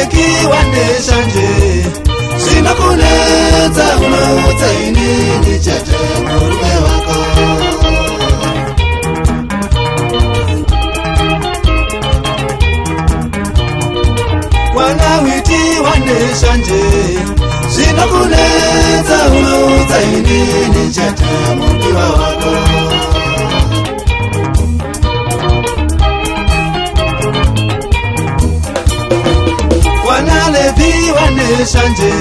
Wanacheki waneshanje Sinakuneta unautaini Nichete murume wako Wanawiti waneshanje Sinakuneta unautaini Nichete murume wako Wanalevi waneshanje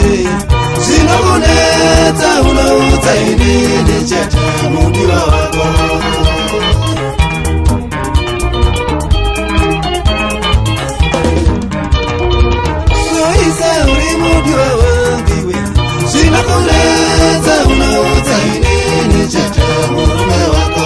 Sinakuneta unautaini Nichete murume wako Sinakuneta unautaini Nichete murume wako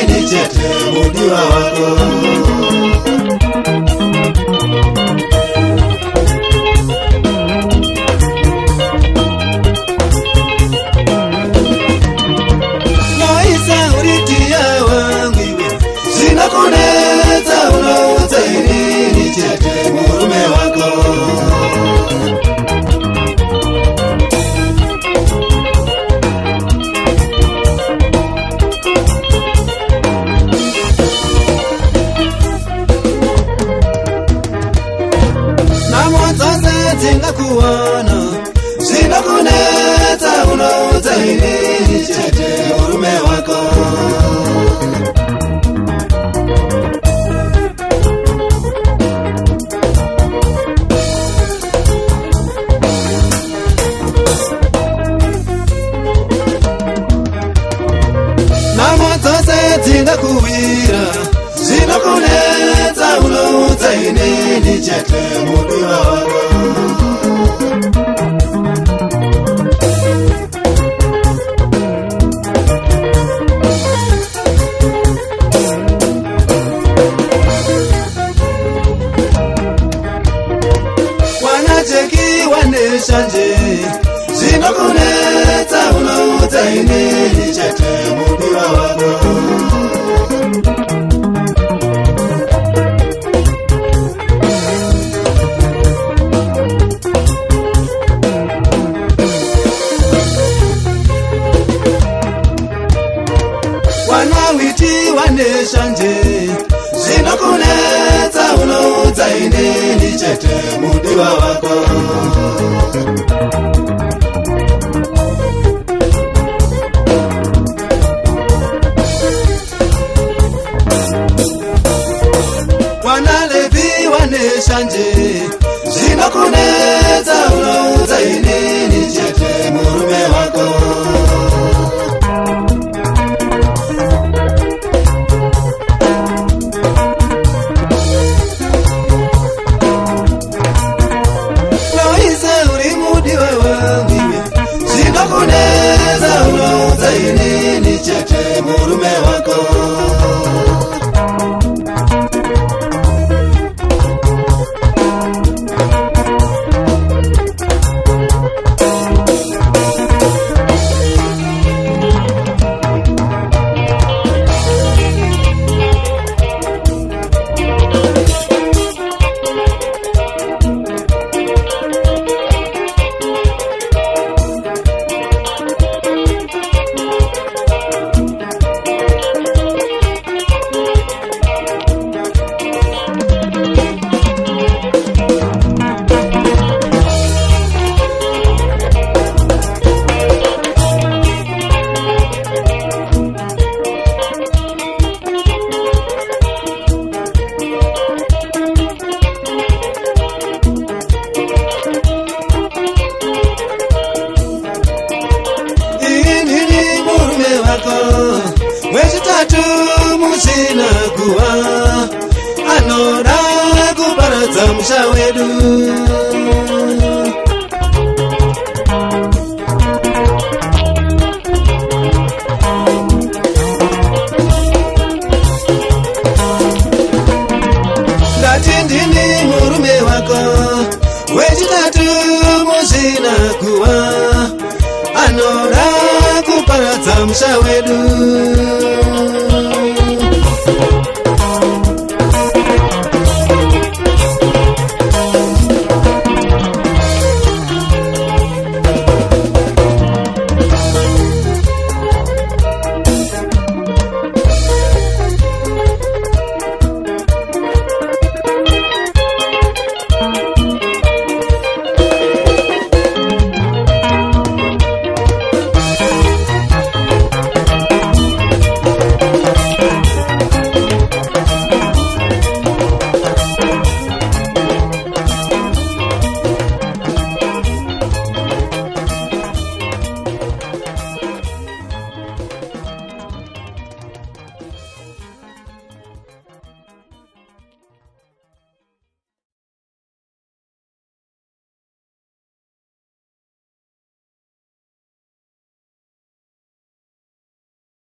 Nichete murume wako Naisa uritia wangiwe Sinakuneta unautaini Nichete murume wako Kuwana Sinakuneta unautaini Nichete murume wako Namotose tinga kuwira Sinakuneta unautaini Nichete murume wako Wanacheki waneshanje Sinakuneta unautaini Nichete murume wako Wanawiti waneshanje Sinakuneta unautaini Nichete murume wako Wana neshanje zvinokunetsa unoudza inini chete murume wako. Loise uri mudiwe wangu zvinokunetsa unoudza inini chete murume wako. Wechitatu musina kuwa anoda kuparadza musha wedu. Ndati ndini murume wako. Wechitatu musina kuwa anoda kuparadza musha wedu.